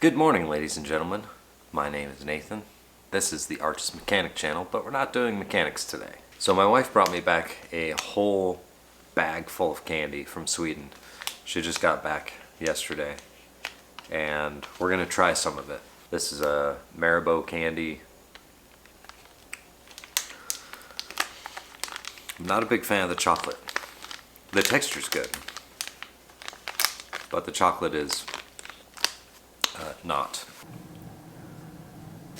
Good morning, ladies and gentlemen. My name is Nathan. This is the Artist Mechanic channel, but we're not doing mechanics today. So my wife brought me back a whole bag full of candy from Sweden. She just got back yesterday, and we're gonna try some of it. This is a Maribo candy. I'm not a big fan of the chocolate. The texture's good, but the chocolate is not.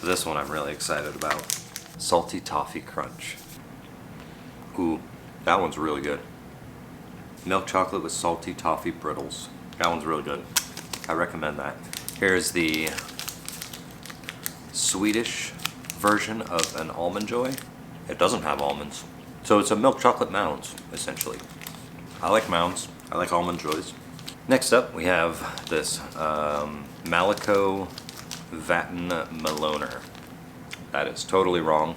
This one I'm really excited about. Salty Toffee Crunch. Ooh, that one's really good. Milk chocolate with salty toffee brittles. That one's really good. I recommend that. Here's the Swedish version of an Almond Joy. It doesn't have almonds. So it's a milk chocolate mounds, essentially. I like mounds. I like Almond Joys. Next up, we have this Malaco Vatten Maloner. That is totally wrong.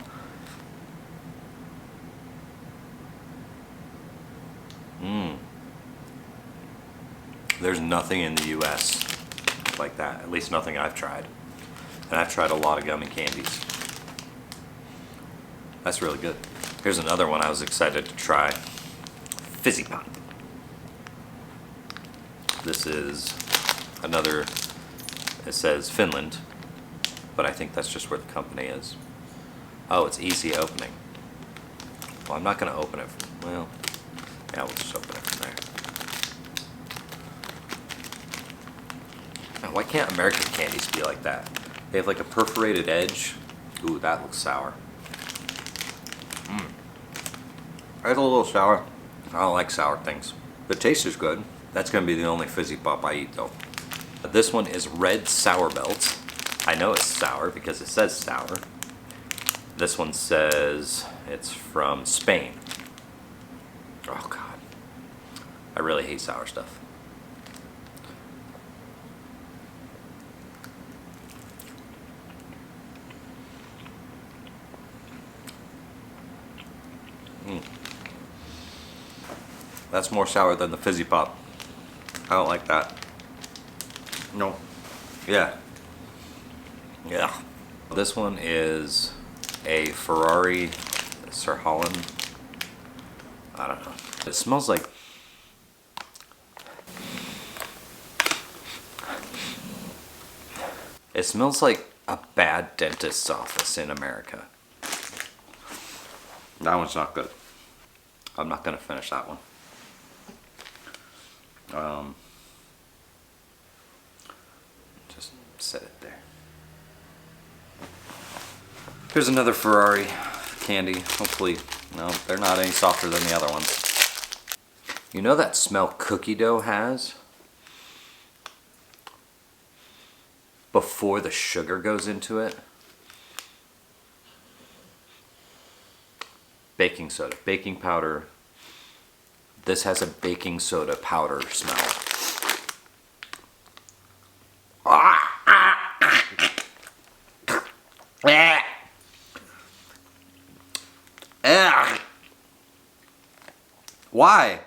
There's nothing in the US like that. At least nothing I've tried. And I've tried a lot of gummy candies. That's really good. Here's another one I was excited to try. Fizzy Pop. This is another, it says Finland, but I think that's just where the company is. Oh, it's easy opening. Well, I'm not going to open it. Well, yeah, we'll just open it from there. Now, why can't American candies be like that? They have like a perforated edge. Ooh, that looks sour. It's a little sour. I don't like sour things. The taste is good. That's going to be the only Fizzy Pop I eat, though. This one is Red Sour Belt. I know it's sour because it says sour. This one says it's from Spain. Oh, God. I really hate sour stuff. That's more sour than the Fizzy Pop. I don't like that. No. Yeah. Yeah. This one is a Ferrari Sir Holland. I don't know. It smells like... It smells like a bad dentist's office in America. That one's not good. I'm not going to finish that one. Just set it there. Here's another Ferrari candy. Hopefully, no, they're not any softer than the other ones. You know that smell cookie dough has? Before the sugar goes into it? Baking soda, baking powder. This has a baking soda powder smell. Why?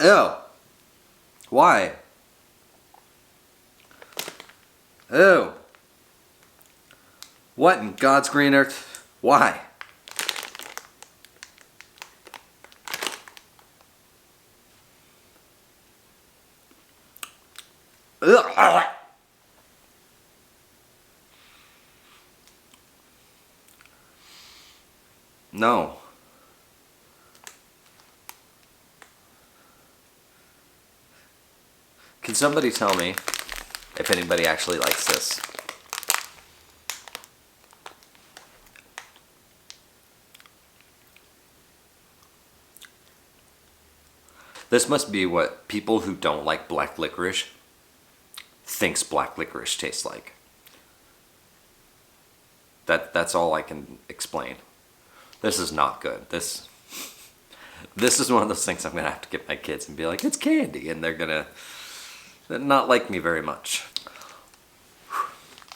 Ew. Why? Ew. What in God's green earth? Why? Ugh. No. Can somebody tell me if anybody actually likes this? This must be what people who don't like black licorice thinks black licorice tastes like. That's all I can explain. This is not good. This is one of those things I'm gonna have to get my kids and be like, it's candy, and they're gonna not like me very much.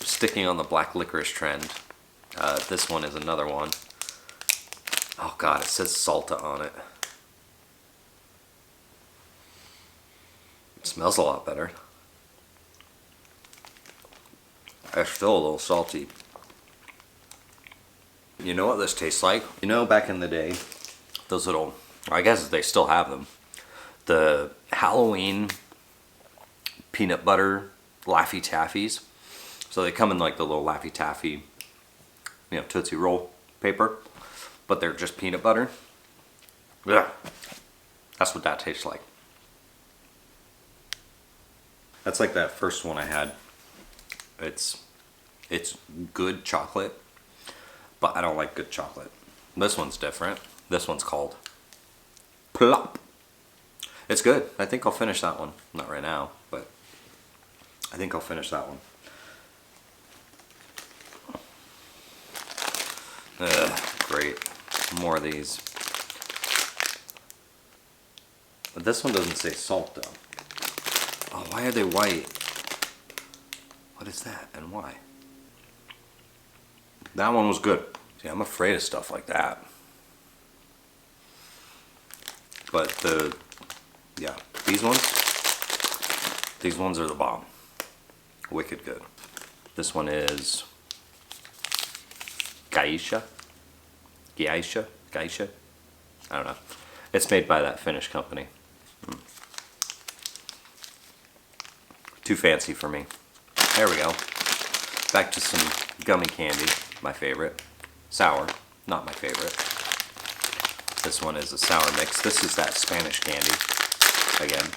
Sticking on the black licorice trend, this one is another one. Oh God, it says Salta on it. It smells a lot better. It's still a little salty. You know what this tastes like? You know, back in the day, those little, I guess they still have them, the Halloween peanut butter Laffy Taffies. So they come in like the little Laffy Taffy, you know, Tootsie Roll paper, but they're just peanut butter. Yeah, that's what that tastes like. That's like that first one I had. It's good chocolate, but I don't like good chocolate. This one's different. This one's called Plop. It's good. I think I'll finish that one. Not right now, but I think I'll finish that one. Great. More of these. But this one doesn't say salt though. Oh, why are they white? What is that and why? That one was good. See, I'm afraid of stuff like that. But yeah, these ones are the bomb. Wicked good. This one is Geisha. Geisha? Geisha? I don't know. It's made by that Finnish company. Too fancy for me. There we go. Back to some gummy candy. My favorite. Sour. Not my favorite. This one is a sour mix. This is that Spanish candy. Again.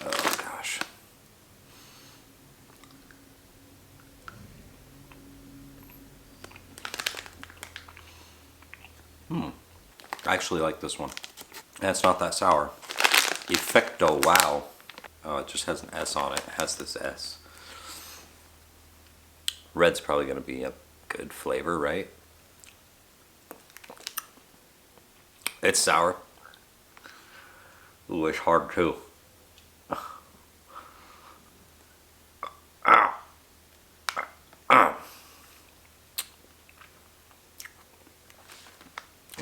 Oh gosh. I actually like this one. And it's not that sour. Effecto Wow. Oh, it just has an S on it. It has this S. Red's probably going to be a good flavor, right? It's sour. Ooh, it's hard too.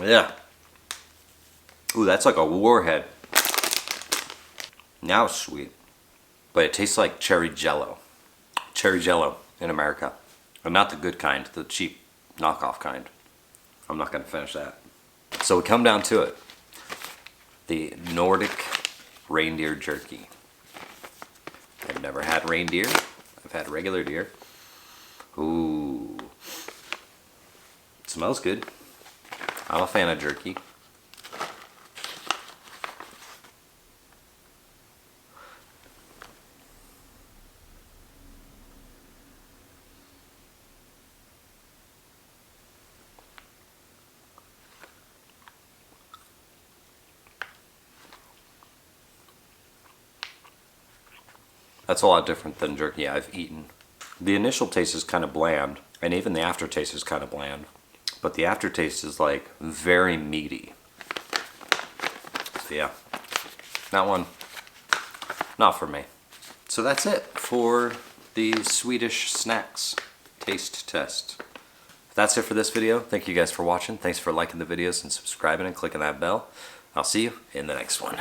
Yeah. Ooh, that's like a warhead. Now it's sweet. But it tastes like cherry jello. Cherry jello in America. And not the good kind, the cheap knockoff kind. I'm not going to finish that. So we come down to it. The Nordic Reindeer Jerky. I've never had reindeer. I've had regular deer. Ooh. It smells good. I'm a fan of jerky. That's a lot different than jerky I've eaten. The initial taste is kind of bland, and even the aftertaste is kind of bland. But the aftertaste is like very meaty. So yeah, that one, not for me. So that's it for the Swedish snacks taste test. That's it for this video. Thank you guys for watching. Thanks for liking the videos and subscribing and clicking that bell. I'll see you in the next one.